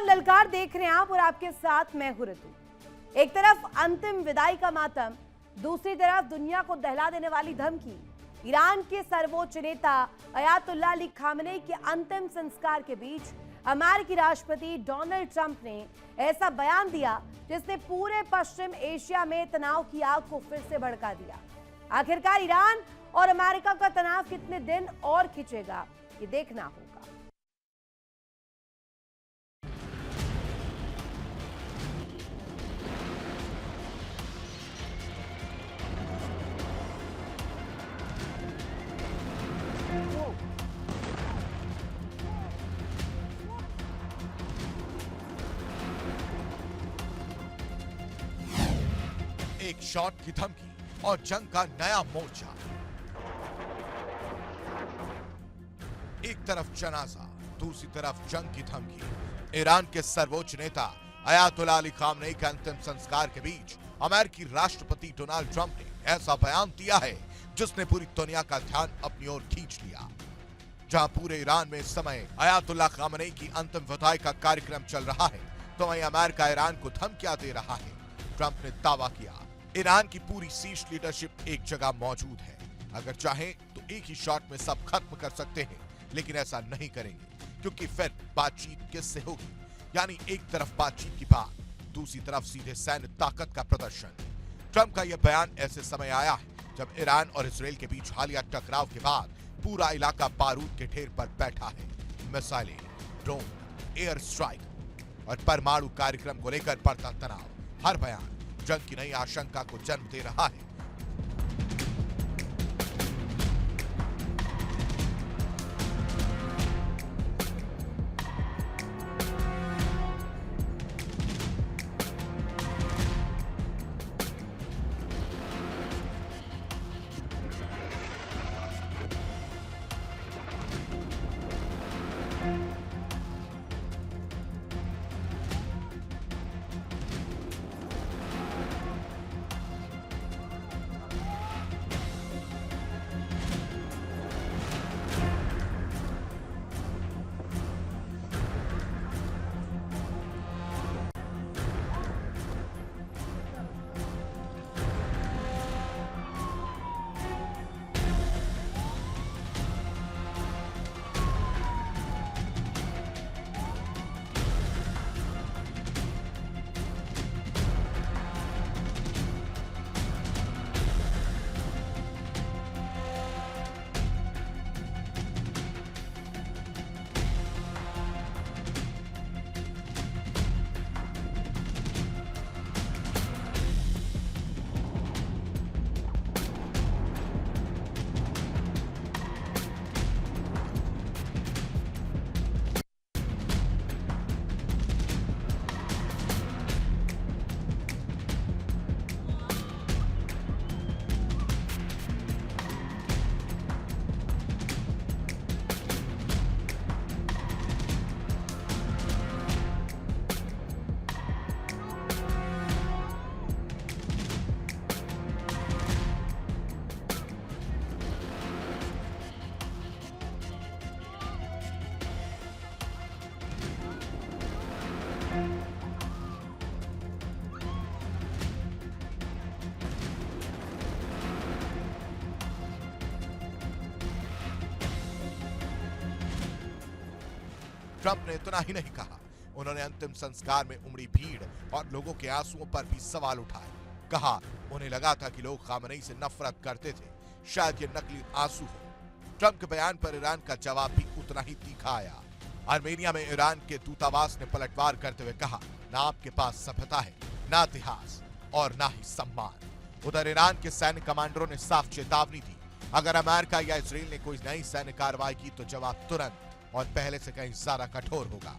ललकार देख रहे हैं आप और आपके साथ मैं हूं ऋतु। एक तरफ अंतिम विदाई का मातम, दूसरी तरफ दुनिया को दहला देने वाली धमकी। ईरान के सर्वोच्च नेता अयातुल्लाह अली खामेनेई के अंतिम संस्कार के बीच अमेरिकी राष्ट्रपति डोनाल्ड ट्रंप ने ऐसा बयान दिया जिसने पूरे पश्चिम एशिया में तनाव की आग को फिर से भड़का दिया। आखिरकार ईरान और अमेरिका का तनाव कितने दिन और खिंचेगा, ये देखना होगा। एक शॉट की धमकी और जंग का नया मोर्चा। एक तरफ जनाजा, दूसरी तरफ जंग की धमकी। ईरान के सर्वोच्च नेता अयातुल्लाह अली खामेनेई के अंतिम संस्कार के बीच अमेरिकी राष्ट्रपति डोनाल्ड ट्रंप ने ऐसा बयान दिया है जिसने पूरी दुनिया का ध्यान अपनी ओर खींच लिया। जहां पूरे ईरान में इस समय अयातुल्लाह खामेनेई की अंतिम विदाई का कार्यक्रम चल रहा है, तो वहीं अमेरिका ईरान को धमकियां दे रहा है। ट्रंप ने दावा किया, ईरान की पूरी शीर्ष लीडरशिप एक जगह मौजूद है। अगर चाहें तो एक ही शॉट में सब खत्म कर सकते हैं, लेकिन ऐसा नहीं करेंगे क्योंकि फिर बातचीत किससे होगी। यानी एक तरफ बातचीत की बात, दूसरी तरफ सीधे सैन्य ताकत का प्रदर्शन। ट्रंप का यह बयान ऐसे समय आया है जब ईरान और इसराइल के बीच हालिया टकराव के बाद पूरा इलाका बारूद के ढेर पर बैठा है। मिसाइलें, ड्रोन, एयर स्ट्राइक और परमाणु कार्यक्रम को लेकर बढ़ता तनाव। हर बयान जंग की नई आशंका को जन्म दे रहा है। ट्रंप ने इतना ही नहीं कहा, उन्होंने अंतिम संस्कार में उमड़ी भीड़ और लोगों के आंसुओं पर भी सवाल उठाए। कहा, उन्हें लगा था कि लोग खामेनेई से नफरत करते थे, शायद ये नकली आंसू हो। ट्रंप के बयान पर ईरान का जवाब भी उतना ही तीखा आया। आर्मेनिया में ईरान के दूतावास ने पलटवार करते हुए कहा, ना आपके पास सभ्यता है, ना इतिहास और ना ही सम्मान। उधर ईरान के सैन्य कमांडरों ने साफ चेतावनी दी, अगर अमेरिका या इसराइल ने कोई नई सैन्य कार्रवाई की तो जवाब तुरंत और पहले से कहीं ज्यादा कठोर होगा।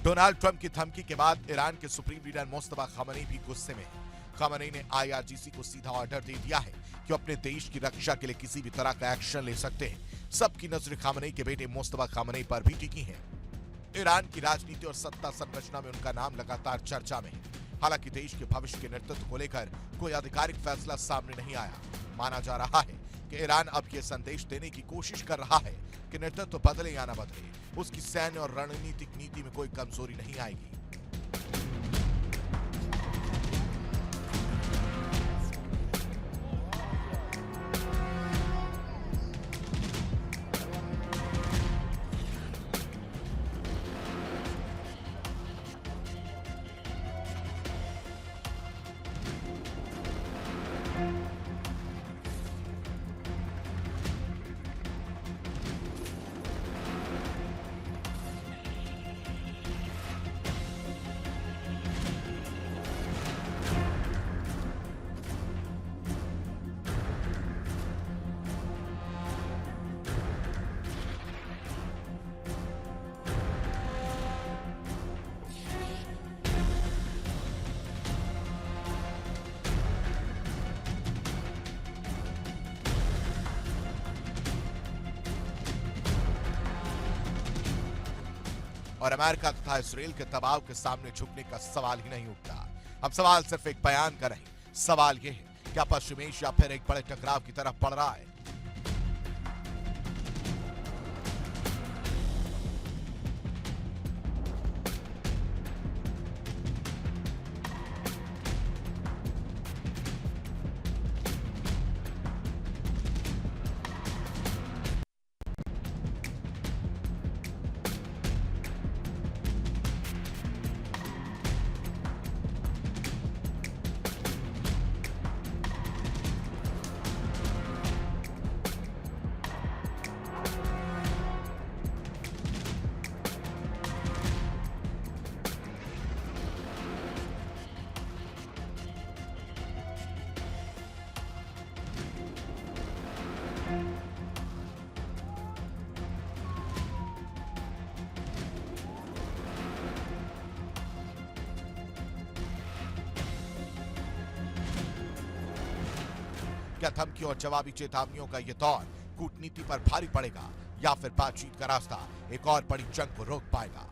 डोनाल्ड ट्रंप की धमकी के बाद ईरान के सुप्रीम लीडर मुस्तफा खamenei भी गुस्से में हैं। खamenei ने IRGC को सीधा ऑर्डर दे दिया है कि अपने देश की रक्षा के लिए किसी भी तरह का एक्शन ले सकते हैं। सबकी नजर खamenei के बेटे मुस्तफा खamenei पर भी टिकी है। ईरान की राजनीति और सत्ता संरचना में उनका नाम लगातार चर्चा में है। हालांकि देश के भविष्य के नेतृत्व को लेकर कोई आधिकारिक फैसला सामने नहीं आया। माना जा रहा है कि ईरान अब यह संदेश देने की कोशिश कर रहा है कि नेतृत्व बदले या न बदले, उसकी सैन्य और रणनीतिक नीति में कोई कमजोरी नहीं आएगी। और अमेरिका तथा इसराइल के दबाव के सामने झुकने का सवाल ही नहीं उठता। अब सवाल सिर्फ एक बयान का नहीं, सवाल यह है क्या पश्चिम एशिया फिर एक बड़े टकराव की तरफ बढ़ रहा है। क्या धमकी और जवाबी चेतावनियों का यह दौर कूटनीति पर भारी पड़ेगा या फिर बातचीत का रास्ता एक और बड़ी जंग को रोक पाएगा?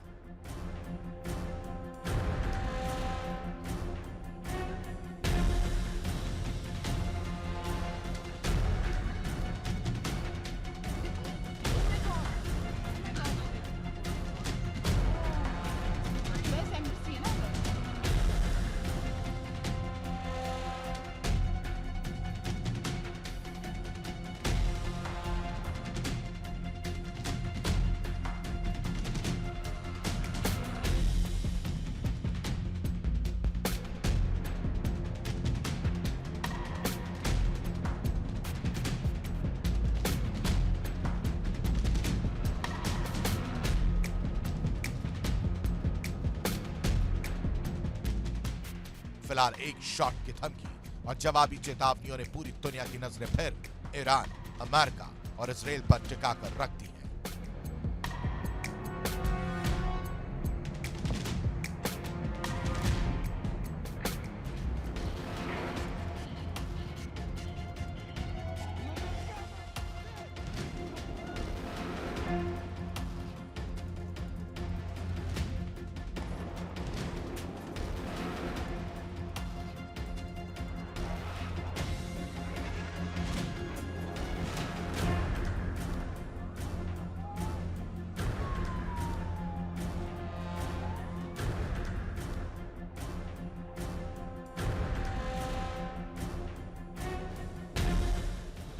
फिलहाल एक शॉट की धमकी और जवाबी चेतावनियों ने पूरी दुनिया की नजरें फिर ईरान, अमेरिका और इसराइल पर टिकाकर रख दी है।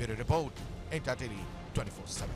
Bureau Report, Inter Daily 24/7।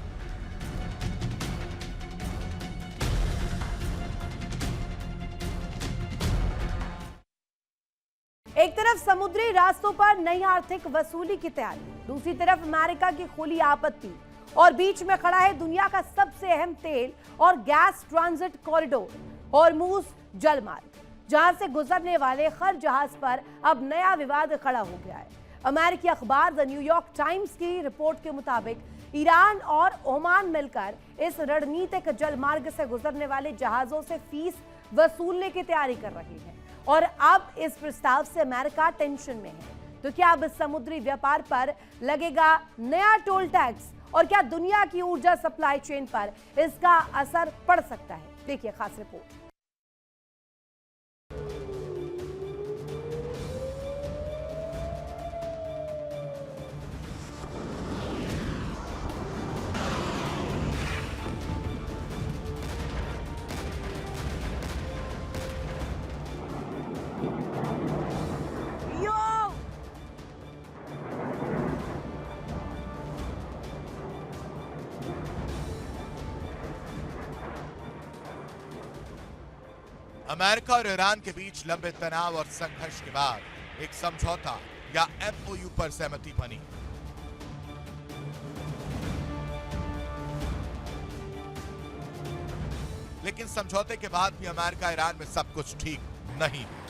एक तरफ समुद्री रास्तों पर नई आर्थिक वसूली की तैयारी, दूसरी तरफ अमेरिका की खुली आपत्ति और बीच में खड़ा है दुनिया का सबसे अहम तेल और गैस ट्रांजिट कॉरिडोर हॉर्मुज जलमार्ग, जहां से गुजरने वाले हर जहाज पर अब नया विवाद खड़ा हो गया है। अमेरिकी अखबार द न्यूयॉर्क टाइम्स की रिपोर्ट के मुताबिक ईरान और ओमान मिलकर इस रणनीतिक जलमार्ग से गुजरने वाले जहाजों से फीस वसूलने की तैयारी कर रही है और अब इस प्रस्ताव से अमेरिका टेंशन में है। तो क्या अब समुद्री व्यापार पर लगेगा नया टोल टैक्स और क्या दुनिया की ऊर्जा सप्लाई चेन पर इसका असर पड़ सकता है? देखिए खास रिपोर्ट। अमेरिका और ईरान के बीच लंबे तनाव और संघर्ष के बाद एक समझौता या एमओयू पर सहमति बनी। लेकिन समझौते के बाद भी अमेरिका ईरान में सब कुछ ठीक नहीं है।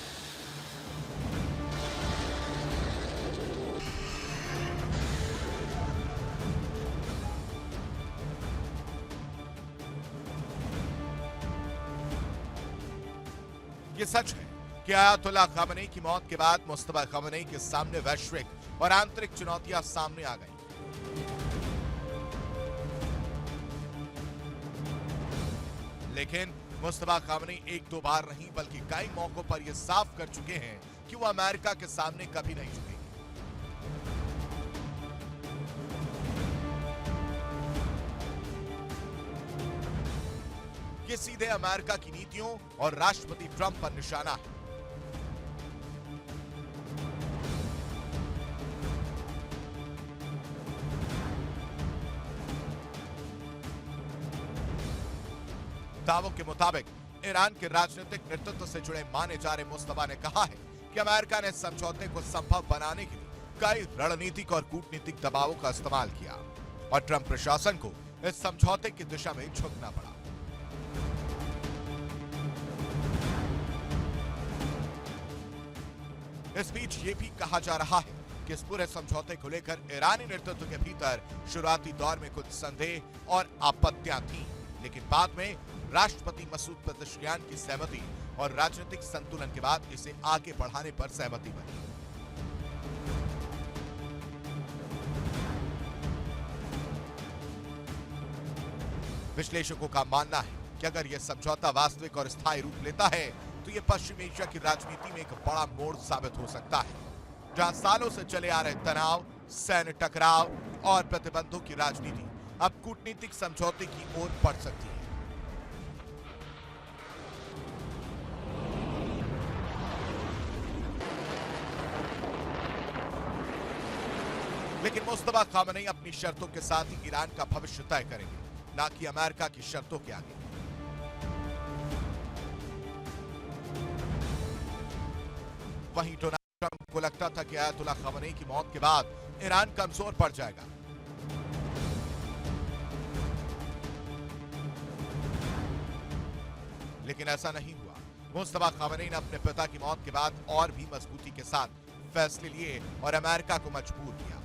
ये सच है कि अयातुल्लाह खामेनी की मौत के बाद मुस्तफा खामेनी के सामने वैश्विक और आंतरिक चुनौतियां सामने आ गई। लेकिन मुस्तफा खामेनी एक दो बार नहीं बल्कि कई मौकों पर यह साफ कर चुके हैं कि वो अमेरिका के सामने कभी नहीं झुकेंगे। ये सीधे अमेरिका की नीतियों और राष्ट्रपति ट्रंप पर निशाना है। दावों के मुताबिक ईरान के राजनीतिक नेतृत्व से जुड़े माने जा रहे मुस्तफा ने कहा है कि अमेरिका ने समझौते को संभव बनाने के लिए कई रणनीतिक और कूटनीतिक दबावों का इस्तेमाल किया और ट्रंप प्रशासन को इस समझौते की दिशा में झुकना पड़ा। इस बीच ये भी कहा जा रहा है कि इस पूरे समझौते को लेकर ईरानी नेतृत्व के भीतर शुरुआती दौर में कुछ संदेह और आपत्तियां थीं, लेकिन बाद में राष्ट्रपति मसूद पेजेश्कियान की सहमति और राजनीतिक संतुलन के बाद इसे आगे बढ़ाने पर सहमति बनी। विश्लेषकों का मानना है कि अगर यह समझौता वास्तविक और स्थायी रूप लेता है तो यह पश्चिम एशिया की राजनीति में एक बड़ा मोड़ साबित हो सकता है, जहां सालों से चले आ रहे तनाव, सैन्य टकराव और प्रतिबंधों की राजनीति अब कूटनीतिक समझौते की ओर बढ़ सकती है। लेकिन मुस्तफा खामेनी अपनी शर्तों के साथ ही ईरान का भविष्य तय करेंगे, ना कि अमेरिका की शर्तों के आगे। वहीं डोनाल्ड ट्रंप को लगता था कि अयातुल्लाह खामेनी की मौत के बाद ईरान कमजोर पड़ जाएगा। लेकिन ऐसा नहीं हुआ। मुस्तफा खामेनी ने अपने पिता की मौत के बाद और भी मजबूती के साथ फैसले लिए और अमेरिका को मजबूर किया।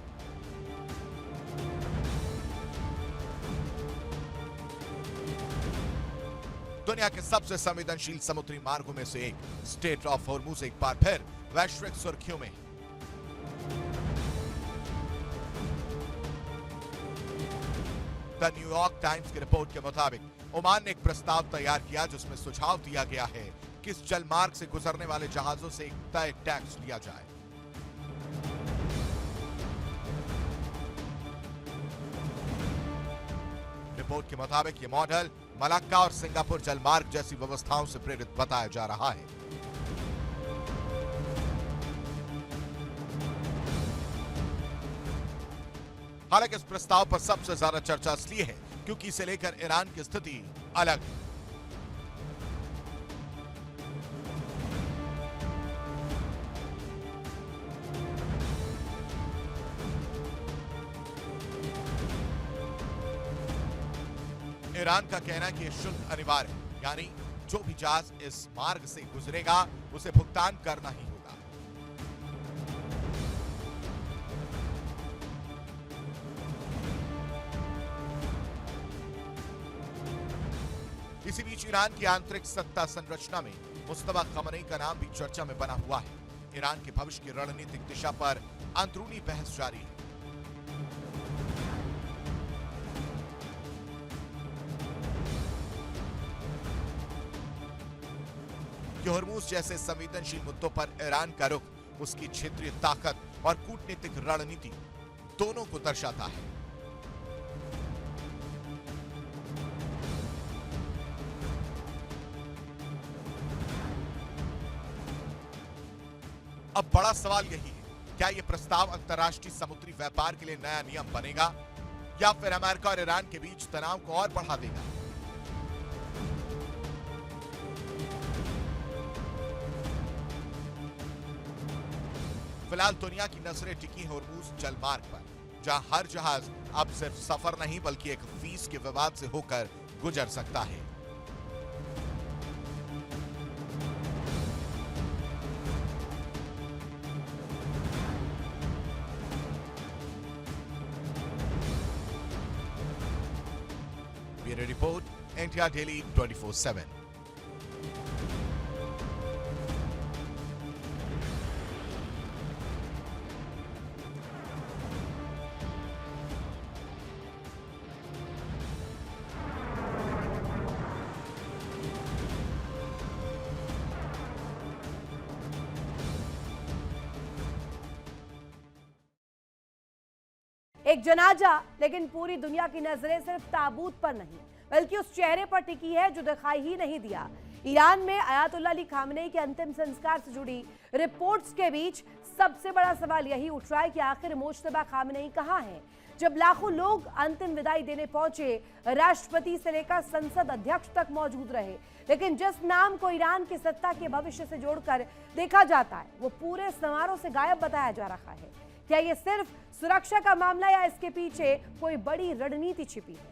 दुनिया के सबसे संवेदनशील समुद्री मार्गों में से एक स्ट्रेट ऑफ हॉर्मुज एक बार फिर वैश्विक सुर्खियों में। द न्यूयॉर्क टाइम्स की रिपोर्ट के मुताबिक ओमान ने एक प्रस्ताव तैयार किया जिसमें सुझाव दिया गया है कि इस जलमार्ग से गुजरने वाले जहाजों से एक तय टैक्स लिया जाए। रिपोर्ट के मुताबिक यह मॉडल मलाक्का और सिंगापुर जलमार्ग जैसी व्यवस्थाओं से प्रेरित बताया जा रहा है। हालांकि इस प्रस्ताव पर सबसे ज्यादा चर्चा इसलिए है क्योंकि इसे लेकर ईरान की स्थिति अलग है। ईरान का कहना है कि यह शुल्क अनिवार्य है, यानी जो भी जहाज इस मार्ग से गुजरेगा उसे भुगतान करना ही होगा। इसी बीच ईरान की आंतरिक सत्ता संरचना में मुस्तफा खमनेई का नाम भी चर्चा में बना हुआ है। ईरान के भविष्य की रणनीतिक दिशा पर अंदरूनी बहस जारी है। कि हॉर्मूज जैसे संवेदनशील मुद्दों पर ईरान का रुख उसकी क्षेत्रीय ताकत और कूटनीतिक रणनीति दोनों को दर्शाता है। अब बड़ा सवाल यही है, क्या यह प्रस्ताव अंतर्राष्ट्रीय समुद्री व्यापार के लिए नया नियम बनेगा या फिर अमेरिका और ईरान के बीच तनाव को और बढ़ा देगा? फिलहाल दुनिया की नजरें टिकी हैं हॉर्मूज जलमार्ग पर, जहां हर जहाज अब सिर्फ सफर नहीं बल्कि एक फीस के विवाद से होकर गुजर सकता है। Bureau report, NTR daily 24/7। एक जनाजा, लेकिन पूरी दुनिया की नजरें सिर्फ ताबूत पर नहीं बल्कि उस चेहरे पर टिकी है जो दिखाई ही नहीं दिया। ईरान में अयातुल्लाह अली खामनेई के अंतिम संस्कार से जुड़ी रिपोर्ट्स के बीच सबसे बड़ा सवाल यही उठ रहा है कि आखिर मुज्तबा खामनेई कहां हैं? जब लाखों लोग अंतिम विदाई देने पहुंचे, राष्ट्रपति से लेकर संसद अध्यक्ष तक मौजूद रहे, लेकिन जिस नाम को ईरान की सत्ता के भविष्य से जोड़कर देखा जाता है वो पूरे समारोह से गायब बताया जा रहा है। क्या ये सिर्फ सुरक्षा का मामला या इसके पीछे कोई बड़ी रणनीति छिपी है?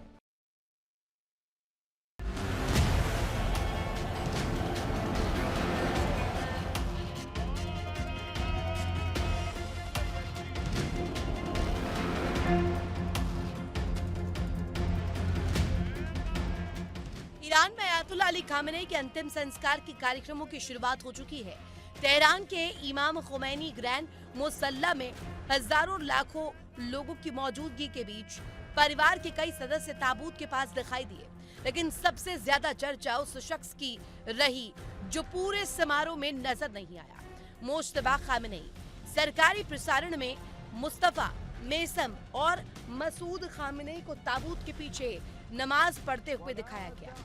ईरान में अयातुल्लाह अली खामनेई के अंतिम संस्कार की कार्यक्रमों की शुरुआत हो चुकी है। तेहरान के इमाम खुमैनी ग्रैंड मुसल्ला में हजारों लाखों लोगों की मौजूदगी के बीच परिवार के कई सदस्य ताबूत के पास दिखाई दिए, लेकिन सबसे ज्यादा चर्चा उस शख्स की रही जो पूरे समारोह में नजर नहीं आया, मुज्तबा खामनेई। सरकारी प्रसारण में मुस्तफा, मेसम और मसूद खामनेई को ताबूत के पीछे नमाज पढ़ते हुए दिखाया गया।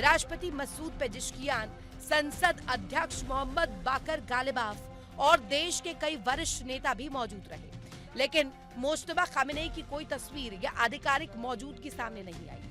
राष्ट्रपति मसूद पेजिशकियान, संसद अध्यक्ष मोहम्मद बाकर गालिबाफ और देश के कई वरिष्ठ नेता भी मौजूद रहे, लेकिन मुज्तबा खामनेई की कोई तस्वीर या आधिकारिक मौजूदगी सामने नहीं आई।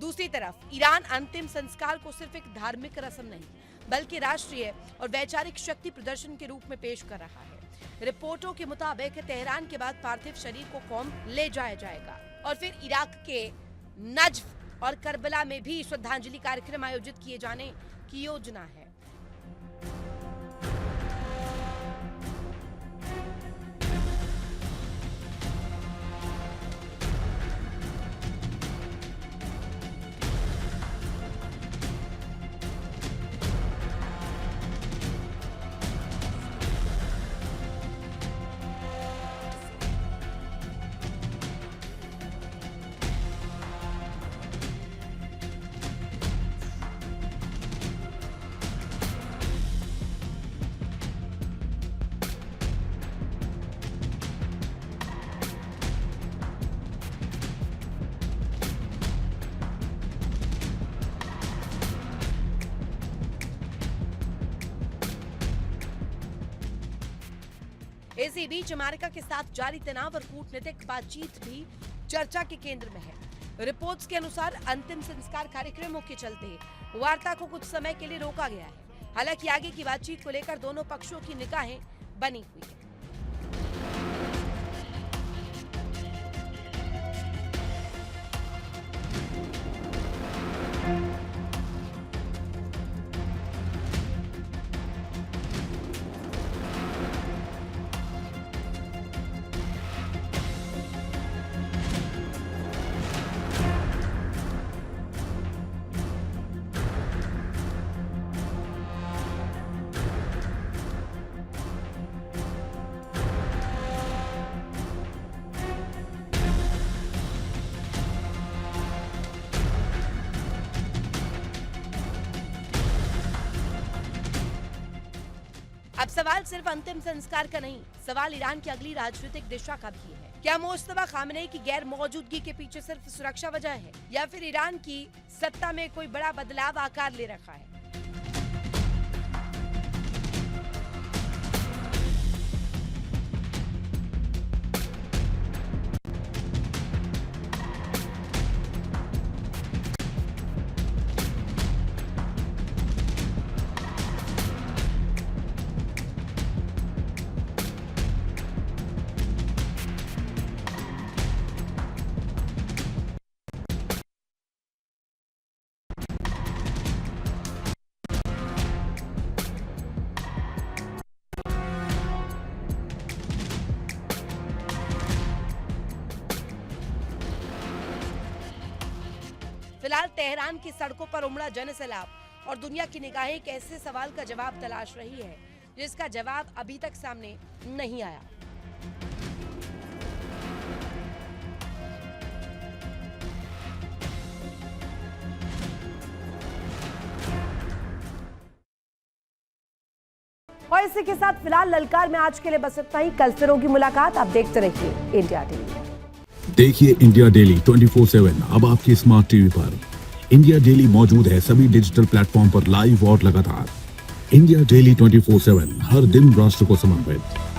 दूसरी तरफ ईरान अंतिम संस्कार को सिर्फ एक धार्मिक रस्म नहीं बल्कि राष्ट्रीय और वैचारिक शक्ति प्रदर्शन के रूप में पेश कर रहा है। रिपोर्टों के मुताबिक तेहरान के बाद पार्थिव शरीर को कौम ले जाया जाएगा और फिर इराक के नजफ और करबला में भी श्रद्धांजलि कार्यक्रम आयोजित किए जाने की योजना है। इसी बीच अमेरिका के साथ जारी तनाव और कूटनीतिक बातचीत भी चर्चा के केंद्र में है। रिपोर्ट्स के अनुसार अंतिम संस्कार कार्यक्रमों के चलते वार्ता को कुछ समय के लिए रोका गया है। हालांकि आगे की बातचीत को लेकर दोनों पक्षों की निगाहें बनी हुई है। अब सवाल सिर्फ अंतिम संस्कार का नहीं, सवाल ईरान की अगली राजनीतिक दिशा का भी है। क्या मुस्तफा खामनेई की गैर मौजूदगी के पीछे सिर्फ सुरक्षा वजह है या फिर ईरान की सत्ता में कोई बड़ा बदलाव आकार ले रखा है? फिलहाल तेहरान की सड़कों पर उमड़ा जनसैलाब और दुनिया की निगाहें एक ऐसे सवाल का जवाब तलाश रही है जिसका जवाब अभी तक सामने नहीं आया। और इसी के साथ फिलहाल ललकार में आज के लिए बस इतना ही। कल फिर होगी मुलाकात। आप देखते रहिए इंडिया टीवी। देखिए इंडिया डेली 24/7 अब आपके स्मार्ट टीवी पर। इंडिया डेली मौजूद है सभी डिजिटल प्लेटफॉर्म पर लाइव और लगातार। इंडिया डेली 24/7 हर दिन राष्ट्र को समर्पित।